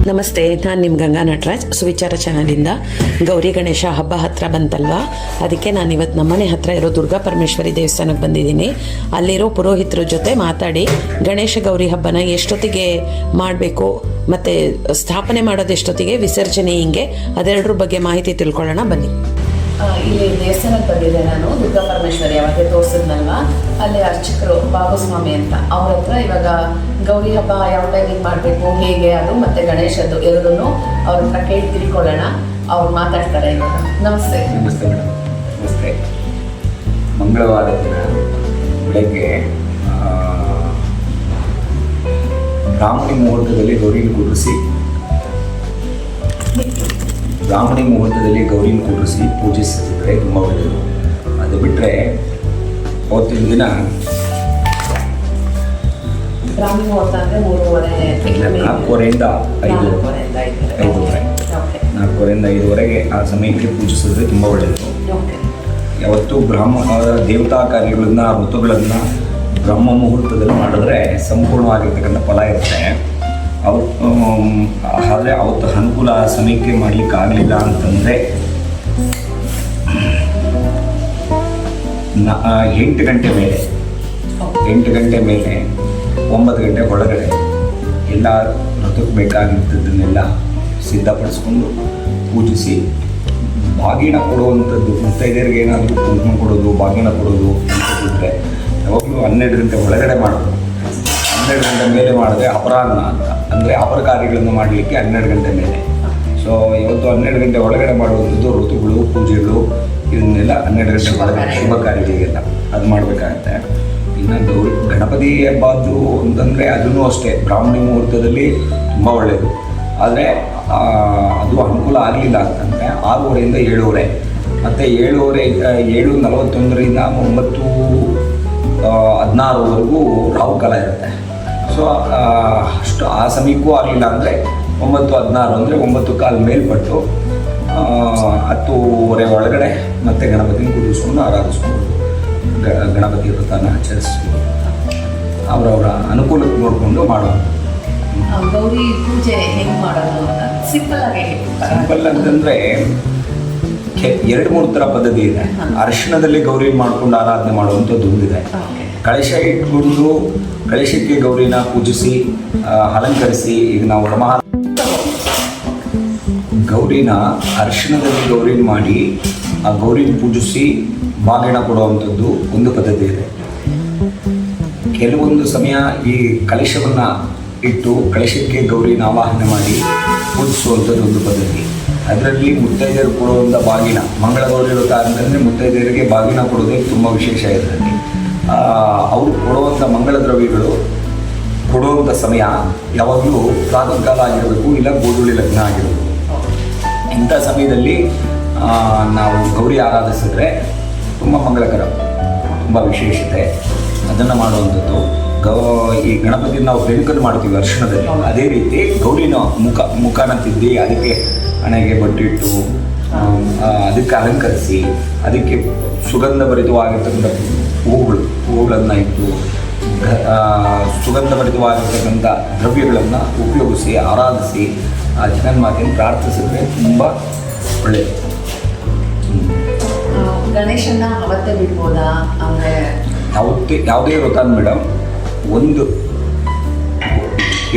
ನಮಸ್ತೆ, ನಾನು ನಿಮ್ಮ ಗಂಗಾ ನಟರಾಜ್ ಸುವಿಚಾರ ಚಾನಲಿಂದ. ಗೌರಿ ಗಣೇಶ ಹಬ್ಬ ಹತ್ತಿರ ಬಂತಲ್ವಾ, ಅದಕ್ಕೆ ನಾನು ಇವತ್ತು ನಮ್ಮನೆ ಹತ್ತಿರ ಇರೋ ದುರ್ಗಾ ಪರಮೇಶ್ವರಿ ದೇವಸ್ಥಾನಕ್ಕೆ ಬಂದಿದ್ದೀನಿ. ಅಲ್ಲಿರೋ ಪುರೋಹಿತರ ಜೊತೆ ಮಾತಾಡಿ ಗಣೇಶ ಗೌರಿ ಹಬ್ಬನ ಎಷ್ಟೊತ್ತಿಗೆ ಮಾಡಬೇಕು ಮತ್ತು ಸ್ಥಾಪನೆ ಮಾಡೋದು ಎಷ್ಟೊತ್ತಿಗೆ, ವಿಸರ್ಜನೆ ಹಿಂಗೆ ಅದೆರಡರ ಬಗ್ಗೆ ಮಾಹಿತಿ ತಿಳ್ಕೊಳ್ಳೋಣ ಬನ್ನಿ. ಇಲ್ಲಿ ದೇವಸ್ಥಾನಕ್ಕೆ ಬಂದಿದ್ದೆ ನಾನು. ದುರ್ಗಾ ಪರಮೇಶ್ವರಿ ಅವಾಗ ತೋರಿಸಿದ್ನಲ್ವ, ಅಲ್ಲಿ ಅರ್ಚಕರು ಬಾಬುಸ್ವಾಮಿ ಅಂತ, ಅವ್ರ ಹತ್ರ ಇವಾಗ ಗೌರಿ ಹಬ್ಬ ಯಾವ ಟೈಮಿಗೆ ಮಾಡಬೇಕು, ಹೇಗೆ ಅದು ಮತ್ತು ಗಣೇಶದ್ದು ಎರಡನ್ನೂ ಅವ್ರ ಹತ್ರ ಕೇಳಿ ತಿಳ್ಕೊಳ್ಳೋಣ. ಅವ್ರು ಮಾತಾಡ್ತಾರೆ ಇವಾಗ. ನಮಸ್ತೆ. ನಮಸ್ತೆ ಮೇಡಮ್. ನಮಸ್ತೆ. ಮಂಗಳವಾರ ದಿನ ಬೆಳಗ್ಗೆ ಬ್ರಾಹ್ಮಣಿ ಮುಹೂರ್ತದಲ್ಲಿ ಗೌರಿನ ಕೂರಿಸಿ ಪೂಜಿಸಿದ್ರೆ ತುಂಬ ಒಳ್ಳೆಯದು. ಅದು ಬಿಟ್ಟರೆ ಅವತ್ತಿನ ದಿನ ನಾಲ್ಕೂವರೆಯಿಂದ 5:30 ಆ ಸಮಯಕ್ಕೆ ಪೂಜಿಸಿದ್ರೆ ತುಂಬ ಒಳ್ಳೆಯದು. ಯಾವತ್ತೂ ದೇವತಾ ಕಾರ್ಯಗಳನ್ನು ಋತುಗಳನ್ನು ಬ್ರಹ್ಮ ಮುಹೂರ್ತದಲ್ಲಿ ಮಾಡಿದ್ರೆ ಸಂಪೂರ್ಣವಾಗಿರ್ತಕ್ಕಂಥ ಫಲ ಇರುತ್ತೆ. ಆದರೆ ಅವತ್ತು ಅನುಕೂಲ ಸಮಯಕ್ಕೆ ಮಾಡಲಿಕ್ಕಾಗಲಿಲ್ಲ ಅಂತಂದರೆ 8 ಗಂಟೆ ಮೇಲೆ 9 ಗಂಟೆ ಒಳಗಡೆ ಎಲ್ಲ ಋತುಕ್ಕೆ ಬೇಕಾಗಿದ್ದದನ್ನೆಲ್ಲ ಸಿದ್ಧಪಡಿಸ್ಕೊಂಡು ಪೂಜಿಸಿ ಬಾಗಿನ ಕೊಡುವಂಥದ್ದು, ಮುತ್ತೈದೆಯರಿಗೆ ಏನಾದರೂ ಕುಂಕುಮ ಕೊಡೋದು, ಬಾಗಿನ ಕೊಡೋದು ಅಂತಿದ್ರೆ ಯಾವಾಗಲೂ 12 ಗಂಟೆ ಒಳಗಡೆ ಮಾಡೋದು. 12 ಗಂಟೆ ಮೇಲೆ ಮಾಡಿದ್ರೆ ಅಪರಾಹ್ನ ಅಂತ, ಅಂದರೆ ಅಪರ ಕಾರ್ಯಗಳನ್ನು ಮಾಡಲಿಕ್ಕೆ 12 ಗಂಟೆ ಮೇಲೆ. ಸೊ ಇವತ್ತು 12 ಗಂಟೆ ಒಳಗಡೆ ಮಾಡುವಂಥದ್ದು ಋತುಗಳು, ಪೂಜೆಗಳು, ಇದನ್ನೆಲ್ಲ 12 ಗಂಟೆ ಒಳಗಡೆ ಶುಭ ಕಾರ್ಯಗಳಿಗೆಲ್ಲ ಅದು ಮಾಡಬೇಕಾಗತ್ತೆ. ಇನ್ನು ಗಣಪತಿ ಹಬ್ಬದ್ದು ಅಂತಂದರೆ ಅದೂ ಅಷ್ಟೇ ಬ್ರಾಹ್ಮಣಿ ಮುಹೂರ್ತದಲ್ಲಿ ತುಂಬ ಒಳ್ಳೆಯದು. ಆದರೆ ಅದು ಅನುಕೂಲ ಆಗಲಿಲ್ಲ ಅಂತಂದರೆ 6:30 ಇಂದ 7:30 ಮತ್ತು 7:41 9:16ವರೆಗೂ ರಾಹುಕಾಲ ಇರುತ್ತೆ. ಸೊ ಅಷ್ಟು ಆ ಸಮಯಕ್ಕೂ ಆಗಲಿಲ್ಲ ಅಂದರೆ 9:16 ಅಂದರೆ 9:15 ಮೇಲ್ಪಟ್ಟು 10:30 ಒಳಗಡೆ ಮತ್ತೆ ಗಣಪತಿನ ಕೂರಿಸ್ಕೊಂಡು ಆರಾಧಿಸ್ಬೋದು, ಗಣಪತಿ ವ್ರತನ ಆಚರಿಸ್ಬೋದು. ಅವರವರ ಅನುಕೂಲಕ್ಕೆ ನೋಡಿಕೊಂಡು ಮಾಡೋದು. ಗೌರಿ ಪೂಜೆ ಹೆಂಗೆ ಮಾಡೋದು ಅಂತ ಸಿಂಪಲ್ ಅಂತಂದರೆ 2-3 ಥರ ಪದ್ಧತಿ ಇದೆ. ಅರಿಶಿಣದಲ್ಲಿ ಗೌರಿ ಮಾಡ್ಕೊಂಡು ಆರಾಧನೆ ಮಾಡುವಂಥದ್ದು ಒಂದಿದೆ. ಕಳಶ ಇಟ್ಕೊಂಡು ಕಳಶಕ್ಕೆ ಗೌರಿನ ಪೂಜಿಸಿ ಅಲಂಕರಿಸಿ, ಈಗ ನಾವು ಗೌರಿನ ಅರಿಶಿಣದಲ್ಲಿ ಗೌರಿನ ಮಾಡಿ ಆ ಗೌರಿನ ಪೂಜಿಸಿ ಬಾಗಿಣ ಕೊಡುವಂಥದ್ದು ಒಂದು ಪದ್ಧತಿ ಇದೆ. ಕೆಲವೊಂದು ಸಮಯ ಈ ಕಳಶವನ್ನು ಇಟ್ಟು ಕಳಶಕ್ಕೆ ಗೌರಿನ ಆವಾಹನೆ ಮಾಡಿ ಪೂಜಿಸುವಂಥದ್ದು ಒಂದು ಪದ್ಧತಿ. ಅದರಲ್ಲಿ ಮುತ್ತೈದೆಯರು ಕೊಡುವಂಥ ಬಾಗಿನ, ಮಂಗಳಗೌರಿ ವ್ರತ ಅಂತಂದರೆ ಮುತ್ತೈದೆಯರಿಗೆ ಬಾಗಿನ ಕೊಡೋದೇ ತುಂಬ ವಿಶೇಷ ಇದರಲ್ಲಿ. ಅವರು ಕೊಡುವಂಥ ಮಂಗಳ ದ್ರವ್ಯಗಳು ಕೊಡುವಂಥ ಸಮಯ ಯಾವಾಗಲೂ ಪ್ರಾತಃ ಕಾಲ ಆಗಿರಬೇಕು, ಇಲ್ಲ ಗೋಧೂಳಿ ಲಗ್ನ ಆಗಿರಬೇಕು. ಇಂಥ ಸಮಯದಲ್ಲಿ ನಾವು ಗೌರಿ ಆರಾಧಿಸಿದ್ರೆ ತುಂಬ ಮಂಗಳಕರ, ತುಂಬ ವಿಶೇಷತೆ. ಅದನ್ನು ಮಾಡುವಂಥದ್ದು. ಈ ಗಣಪತಿನ ನಾವು ಬೆಳಕನ್ನು ಮಾಡ್ತೀವಿ ಅರಿಶಿಣದಲ್ಲಿ, ಅದೇ ರೀತಿ ಗೌರಿನ ಮುಖನ ತಿದ್ದಿ ಅದಕ್ಕೆ ಹಣೆಗೆ ಬಟ್ಟಿಟ್ಟು ಅದಕ್ಕೆ ಅಲಂಕರಿಸಿ ಅದಕ್ಕೆ ಸುಗಂಧಭರಿತವಾಗಿರ್ತಕ್ಕಂಥ ಹೂವುಗಳನ್ನು ಇಟ್ಟು ಸುಗಂಧಭರಿತವಾಗಿರ್ತಕ್ಕಂಥ ದ್ರವ್ಯಗಳನ್ನು ಉಪಯೋಗಿಸಿ ಆರಾಧಿಸಿ ಆ ಜಗನ್ಮಾತೆಯನ್ನು ಪ್ರಾರ್ಥಿಸಿದ್ರೆ ತುಂಬ ಒಳ್ಳೆಯದು. ಗಣೇಶನ ಅವತ್ತೇ ಬಿಡ್ಬೋದಾ? ಅಂದರೆ ಯಾವುದೇ ವ್ರತ ಮೇಡಮ್, ಒಂದು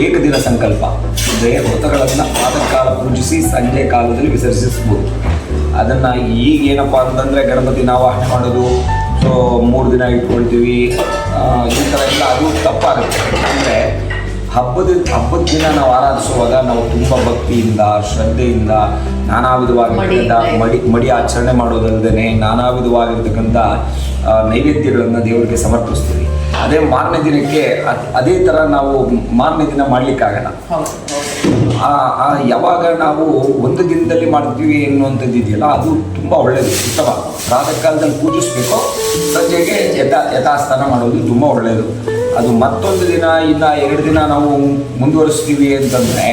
ಏಕದಿನ ಸಂಕಲ್ಪ ಅಂದರೆ ವ್ರತಗಳನ್ನು ಪ್ರಾತಃ ಕಾಲ ಪೂಜಿಸಿ ಸಂಜೆ ಕಾಲದಲ್ಲಿ ವಿಸರ್ಜಿಸ್ಬೋದು. ಅದನ್ನು ಈಗೇನಪ್ಪ ಅಂತಂದರೆ ಗಣಪತಿ ನಾವು ಆವಾಹನೆ ಮಾಡೋದು, ಸೊ 3 ದಿನ ಇಟ್ಕೊಳ್ತೀವಿ, ಈ ಥರ ಎಲ್ಲ ಅದು ತಪ್ಪಾಗುತ್ತೆ. ಅಂದರೆ ಹಬ್ಬದ ದಿನ ನಾವು ಆರಾಧಿಸುವಾಗ ನಾವು ತುಂಬ ಭಕ್ತಿಯಿಂದ ಶ್ರದ್ಧೆಯಿಂದ ನಾನಾ ವಿಧವಾಗಿರ್ತಕ್ಕಂಥ ಮಡಿ ಆಚರಣೆ ಮಾಡೋದಲ್ಲದೆ ನಾನಾ ವಿಧವಾಗಿರ್ತಕ್ಕಂಥ ನೈವೇದ್ಯಗಳನ್ನು ದೇವರಿಗೆ ಸಮರ್ಪಿಸ್ತೀವಿ. ಅದೇ ಮಾರನೇ ದಿನಕ್ಕೆ ಅದೇ ಥರ ನಾವು ಮಾರನೇ ದಿನ ಮಾಡಲಿಕ್ಕಾಗಲ್ಲ. ಯಾವಾಗ ನಾವು ಒಂದು ದಿನದಲ್ಲಿ ಮಾಡ್ತೀವಿ ಎನ್ನುವಂಥದ್ದು ಇದೆಯಲ್ಲ, ಅದು ತುಂಬ ಒಳ್ಳೆಯದು, ಉತ್ತಮ. ಪ್ರಾತಃ ಕಾಲದಲ್ಲಿ ಪೂಜಿಸಬೇಕು, ಸಂಜೆಗೆ ಯಥಾಸ್ಥಾನ ಮಾಡೋದು ತುಂಬ ಒಳ್ಳೆಯದು. ಅದು ಮತ್ತೊಂದು ದಿನ ಇಲ್ಲ 2 ದಿನ ನಾವು ಮುಂದುವರಿಸ್ತೀವಿ ಅಂತಂದರೆ,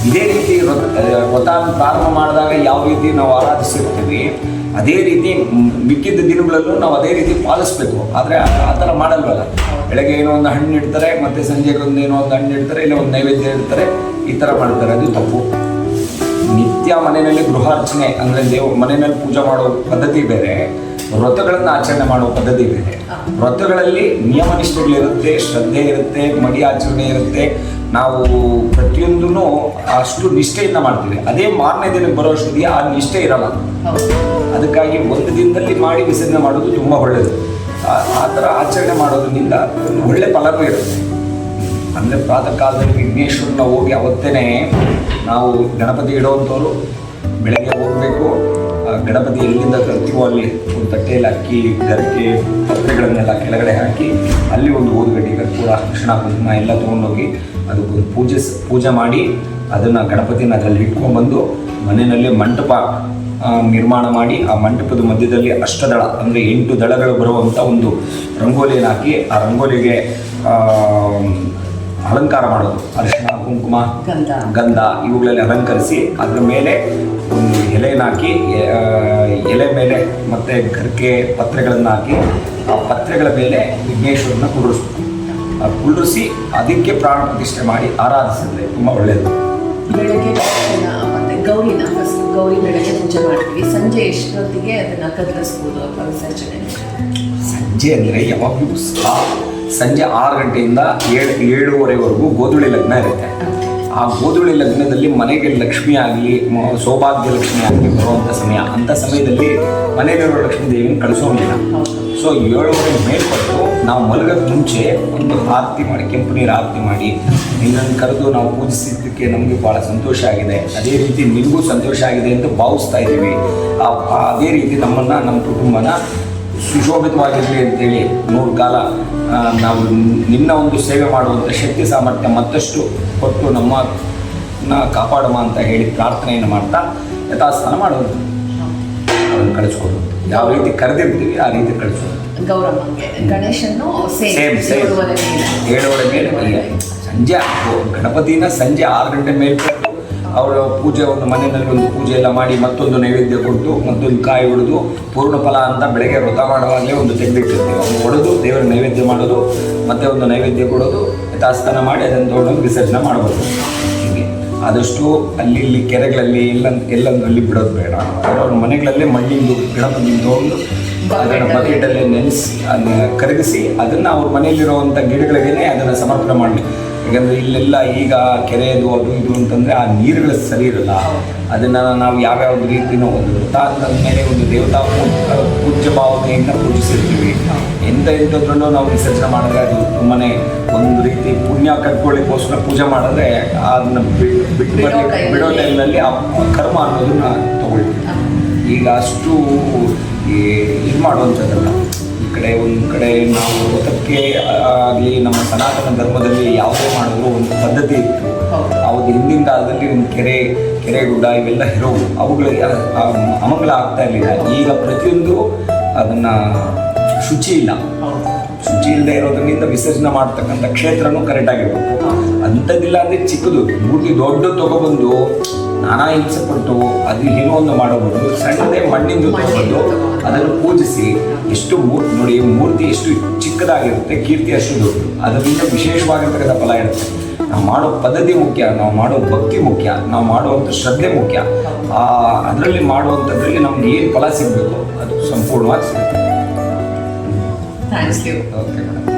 ಇದೇ ರೀತಿ ವ್ರತ ಪ್ರಾರಂಭ ಮಾಡಿದಾಗ ಯಾವ ರೀತಿ ನಾವು ಆರಾಧಿಸಿರ್ತೀವಿ ಅದೇ ರೀತಿ ಮಿಕ್ಕಿದ್ದ ದಿನಗಳಲ್ಲೂ ನಾವು ಅದೇ ರೀತಿ ಪಾಲಿಸ್ಬೇಕು. ಆದರೆ ಆ ಥರ ಮಾಡಲ್ವಲ್ಲ. ಬೆಳಗ್ಗೆ ಏನೋ ಒಂದು ಹಣ್ಣು ಇಡ್ತಾರೆ, ಮತ್ತು ಸಂಜೆಗೆ ಒಂದು ಏನೋ ಒಂದು ಹಣ್ಣು ಇಡ್ತಾರೆ, ಇಲ್ಲ ಒಂದು ನೈವೇದ್ಯ ಇಡ್ತಾರೆ, ಈ ಥರ ಮಾಡ್ತಾರೆ. ಅದು ತಪ್ಪು. ನಿತ್ಯ ಮನೆಯಲ್ಲಿ ಗೃಹಾರ್ಚನೆ ಅಂದರೆ ಮನೆಯಲ್ಲಿ ಪೂಜೆ ಮಾಡೋ ಪದ್ಧತಿ ಬೇರೆ, ವ್ರತಗಳನ್ನು ಆಚರಣೆ ಮಾಡೋ ಪದ್ಧತಿ ಬೇರೆ. ವ್ರತಗಳಲ್ಲಿ ನಿಯಮ ನಿಷ್ಠೆಗಳಿರುತ್ತೆ, ಶ್ರದ್ಧೆ ಇರುತ್ತೆ, ಮಡಿ ಆಚರಣೆ ಇರುತ್ತೆ. ನಾವು ಪ್ರತಿಯೊಂದೂ ಅಷ್ಟು ನಿಷ್ಠೆಯಿಂದ ಮಾಡ್ತೀವಿ. ಅದೇ ಮಾರನೇ ದಿನಕ್ಕೆ ಬರೋಷ್ಟಿಗೆ ಆ ನಿಷ್ಠೆ ಇರಲ್ಲ. ಅದಕ್ಕಾಗಿ ಒಂದು ದಿನದಲ್ಲಿ ಮಾಡಿ ವಿಸರ್ಜನೆ ಮಾಡೋದು ತುಂಬ ಒಳ್ಳೆಯದು. ಆ ಥರ ಆಚರಣೆ ಮಾಡೋದ್ರಿಂದ ಒಳ್ಳೆ ಫಲವೂ ಇರುತ್ತೆ. ಅಂದರೆ ಪ್ರಾತಃ ಕಾಲದಲ್ಲಿ ವಿಘ್ನೇಶ್ವರನ ಹೋಗಿ ಅವತ್ತೇ ನಾವು ಗಣಪತಿ ಇಡೋವಂಥವ್ರು ಬೆಳಗ್ಗೆ ಹೋಗಬೇಕು. ಗಣಪತಿ ಎಲ್ಲಿಂದ ತರ್ತೀವೋ ಅಲ್ಲಿ ಒಂದು ತಟ್ಟೆಯಲ್ಲಿ ಅಕ್ಕಿ, ಗರಿಕೆ, ಪತ್ರೆಗಳನ್ನೆಲ್ಲ ಕೆಳಗಡೆ ಹಾಕಿ ಅಲ್ಲಿ ಒಂದು ಊದುಗಡ್ಡಿ, ಕರ್ಪೂರ, ಅರಿಶಿಣ, ಕುಂಕುಮ ಎಲ್ಲ ತೊಗೊಂಡೋಗಿ ಅದಕ್ಕೊಂದು ಪೂಜೆ ಮಾಡಿ ಅದನ್ನು ಗಣಪತಿನ ಅದರಲ್ಲಿ ಇಟ್ಕೊಂಡ್ಬಂದು ಮನೆಯಲ್ಲಿ ಮಂಟಪ ನಿರ್ಮಾಣ ಮಾಡಿ ಆ ಮಂಟಪದ ಮಧ್ಯದಲ್ಲಿ ಅಷ್ಟದಳ ಅಂದರೆ 8 ದಳಗಳು ಬರುವಂಥ ಒಂದು ರಂಗೋಲಿಯನ್ನು ಹಾಕಿ ಆ ರಂಗೋಲಿಗೆ ಅಲಂಕಾರ ಮಾಡೋದು. ಅರಿಶಿಣ, ಕುಂಕುಮ, ಗಂಧ ಇವುಗಳಲ್ಲಿ ಅಲಂಕರಿಸಿ ಅದರ ಮೇಲೆ ಒಂದು ಎಲೆಯನ್ನು ಹಾಕಿ, ಎಲೆ ಮೇಲೆ ಮತ್ತು ಗರಿಕೆ, ಪತ್ರೆಗಳನ್ನು ಹಾಕಿ ಆ ಪತ್ರೆಗಳ ಮೇಲೆ ವಿಘ್ನೇಶ್ವರನ ಕುಳ್ಳಿಸಿ ಅದಕ್ಕೆ ಪ್ರಾಣ ಪ್ರತಿಷ್ಠೆ ಮಾಡಿ ಆರಾಧಿಸಿದ್ರೆ ತುಂಬ ಒಳ್ಳೆಯದು. ಬೆಳಗ್ಗೆ ಮತ್ತೆ ಗೌರಿನ ಫಸ್ಟ್ ಗೌರಿ ಬೆಳಗ್ಗೆ ಪೂಜೆ ಮಾಡ್ತೀವಿ. ಸಂಜೆ ಎಷ್ಟೊತ್ತಿಗೆ ಅದನ್ನು ಕದಲಿಸ್ಬೋದು ಅಥವಾ ವಿಸರ್ಜನೆ? ಸಂಜೆ ಅಂದರೆ ಯಾವಾಗಲೂ ಸಂಜೆ 6 ಗಂಟೆಯಿಂದ 7:30ವರೆಗೂ ಗೋಧುಳಿ ಲಗ್ನ ಇರುತ್ತೆ. ಆ ಗೋಧುಳಿ ಲಗ್ನದಲ್ಲಿ ಮನೆಗೆ ಲಕ್ಷ್ಮಿ ಆಗಲಿ, ಸೌಭಾಗ್ಯ ಲಕ್ಷ್ಮಿ ಆಗಲಿ ಬರುವಂಥ ಸಮಯ. ಅಂಥ ಸಮಯದಲ್ಲಿ ಮನೆಯಲ್ಲಿರೋ ಲಕ್ಷ್ಮೀ ದೇವಿನ ಕಳಿಸೋಂಗಿಲ್ಲ. ಸೊ 7:30 ಮೇಲ್ಪಟ್ಟು ನಾವು ಮಲಗೋಕ್ಕೆ ಮುಂಚೆ ಒಂದು ಆರತಿ ಮಾಡಿ, ಕೆಂಪು ನೀರು ಆರತಿ ಮಾಡಿ ನಿನ್ನನ್ನು ಕರೆದು ನಾವು ಪೂಜಿಸಿದ್ದಕ್ಕೆ ನಮಗೆ ಭಾಳ ಸಂತೋಷ ಆಗಿದೆ, ಅದೇ ರೀತಿ ನಿಮಗೂ ಸಂತೋಷ ಆಗಿದೆ ಅಂತ ಭಾವಿಸ್ತಾ ಇದ್ದೀವಿ. ಅದೇ ರೀತಿ ನಮ್ಮನ್ನು, ನಮ್ಮ ಕುಟುಂಬನ ಸುಶೋಭಿತವಾಗಿರಲಿ ಅಂತೇಳಿ 100 ಕಾಲ ನಾವು ನಿನ್ನ ಒಂದು ಸೇವೆ ಮಾಡುವಂಥ ಶಕ್ತಿ ಸಾಮರ್ಥ್ಯ ಮತ್ತಷ್ಟು ಕೊಟ್ಟು ನಮ್ಮನ್ನ ಕಾಪಾಡುವ ಅಂತ ಹೇಳಿ ಪ್ರಾರ್ಥನೆಯನ್ನು ಮಾಡ್ತಾ ಯಥಾಸ್ಥಾನ ಮಾಡೋದು, ಅದನ್ನು ಕಳಿಸ್ಕೊಡೋದು. ಯಾವ ರೀತಿ ಕರೆದಿರ್ತೀವಿ ಆ ರೀತಿ ಕಳಿಸೋದು. ಗೌರಮ್ಮಗೆ ಗಣೇಶನ್ನು ಸೇಮ್ 7:30 ಮೇಲೆ ಸಂಜೆ ಗಣಪತಿನ ಸಂಜೆ 6 ಗಂಟೆ ಮೇಲೆ ಅವರ ಪೂಜೆ, ಒಂದು ಮನೆಯಲ್ಲಿ ಒಂದು ಪೂಜೆ ಎಲ್ಲ ಮಾಡಿ ಮತ್ತೊಂದು ನೈವೇದ್ಯ ಕೊಟ್ಟು ಮತ್ತೊಂದು ಕಾಯಿ ಹೊಡೆದು ಪೂರ್ಣ ಫಲ ಅಂತ ಬೆಳಗ್ಗೆ ವ್ರತ ಮಾಡುವಾಗಲೇ ಒಂದು ತೆಗೆದಿಟ್ಟಿರ್ತೀವಿ. ಅದನ್ನು ಹೊಡೆದು ದೇವರ ನೈವೇದ್ಯ ಮಾಡೋದು, ಮತ್ತೆ ಒಂದು ನೈವೇದ್ಯ ಕೊಡೋದು, ಯಥಾಸ್ಥಾನ ಮಾಡಿ ಅದನ್ನು ತೊಗೊಂಡು ವಿಸರ್ಜನೆ ಮಾಡಬಹುದು. ಹೀಗೆ ಆದಷ್ಟು ಅಲ್ಲಿ ಇಲ್ಲಿ ಕೆರೆಗಳಲ್ಲಿ ಎಲ್ಲಂದ್ರಲ್ಲಿ ಬಿಡೋದು ಬೇಡ. ಅವ್ರವ್ರ ಮನೆಗಳಲ್ಲೇ ಮಣ್ಣಿಂದು ಗಣಪತಿನ ತೊಗೊಂಡು ಅದನ್ನು ಬಕೆಟಲ್ಲಿ ನೆನೆಸಿ ಅದನ್ನು ಕರಗಿಸಿ ಅದನ್ನು ಅವ್ರ ಮನೆಯಲ್ಲಿರುವಂಥ ಗಿಡಗಳಿಗೇ ಅದನ್ನು ಸಮರ್ಪಣೆ ಮಾಡಲಿ. ಯಾಕಂದರೆ ಇಲ್ಲೆಲ್ಲ ಈಗ ಕೆರೆಯದು ಅದು ಇದು ಅಂತಂದರೆ ಆ ನೀರುಗಳು ಸರಿ ಇರಲ್ಲ. ಅದನ್ನು ನಾವು ಯಾವ್ಯಾವ ರೀತಿಯೂ ಒಂದು ವೃತ ಅಂದಮೇಲೆ ಒಂದು ದೇವತಾ ಪೂಜ್ಯ ಭಾವನೆಯಿಂದ ಪೂಜಿಸಿರ್ತೀವಿ. ಎಂಥದ್ರಲ್ಲೂ ನಾವು ವಿಸರ್ಜನೆ ಮಾಡಿದ್ರೆ ಅದು ತುಂಬಾ ಒಂದು ರೀತಿ ಪುಣ್ಯ ಕಟ್ಕೊಳ್ಳಿಕ್ಕೋಸ್ಕರ ಪೂಜೆ ಮಾಡಿದ್ರೆ ಅದನ್ನು ಬಿಡೋ ಟೈಮ್ನಲ್ಲಿ ಆ ಕರ್ಮ ಅನ್ನೋದನ್ನ ತಗೊಳ್ತೀವಿ. ಈಗ ಅಷ್ಟು ಇದು ಮಾಡುವಂಥದ್ದಲ್ಲ. ಒಂದು ಕಡೆ ನಾವು ವ್ರತಕ್ಕೆ ಆಗಲಿ ನಮ್ಮ ಸನಾತನ ಧರ್ಮದಲ್ಲಿ ಯಾವುದೇ ಮಾಡಿದ್ರು ಒಂದು ಪದ್ಧತಿ ಇತ್ತು. ಅವ್ರದ್ದು ಹಿಂದಿನ ಕಾಲದಲ್ಲಿ ಒಂದು ಕೆರೆ ಗುಡ್ಡ ಇವೆಲ್ಲ ಇರೋವು, ಅವುಗಳಿಗೆ ಅಮಂಗಲ ಆಗ್ತಾ ಇರಲಿಲ್ಲ. ಈಗ ಪ್ರತಿಯೊಂದು ಅದನ್ನು ಶುಚಿ ಇಲ್ಲದೆ ಇರೋದ್ರಿಂದ ವಿಸರ್ಜನೆ ಮಾಡ್ತಕ್ಕಂಥ ಕ್ಷೇತ್ರನೂ ಕರೆಕ್ಟಾಗಿರ್ಬೇಕು. ಅಂಥದ್ದಿಲ್ಲ ಅಂದರೆ ಚಿಕ್ಕದು ಮೂರ್ತಿ ದೊಡ್ಡ ತೊಗೊಬಂದು ನಾನಾ ಹಿಂಸೆ ಪಟ್ಟು ಅದು ಏನೋ ಒಂದು ಮಾಡೋದು, ಸಣ್ಣದೇ ಮಣ್ಣಿಂದು ತೊಗೊಂಡು ಅದನ್ನು ಪೂಜಿಸಿ ಎಷ್ಟು ನೋಡಿ ಮೂರ್ತಿ ಎಷ್ಟು ಚಿಕ್ಕದಾಗಿರುತ್ತೆ, ಕೀರ್ತಿ ಅಷ್ಟು ದೊಡ್ಡದು. ಅದರಿಂದ ವಿಶೇಷವಾಗಿರ್ತಕ್ಕಂಥ ಫಲ ಇರುತ್ತೆ. ನಾವು ಮಾಡೋ ಪದ್ಧತಿ ಮುಖ್ಯ, ನಾವು ಮಾಡೋ ಭಕ್ತಿ ಮುಖ್ಯ, ನಾವು ಮಾಡುವಂಥ ಶ್ರದ್ಧೆ ಮುಖ್ಯ. ಅದರಲ್ಲಿ ಮಾಡುವಂಥದ್ರಲ್ಲಿ ನಮ್ಗೆ ಏನು ಫಲ ಸಿಗಬೇಕು ಅದು ಸಂಪೂರ್ಣವಾಗಿ ಸಿಗುತ್ತೆ. Thanks you. Okay madam.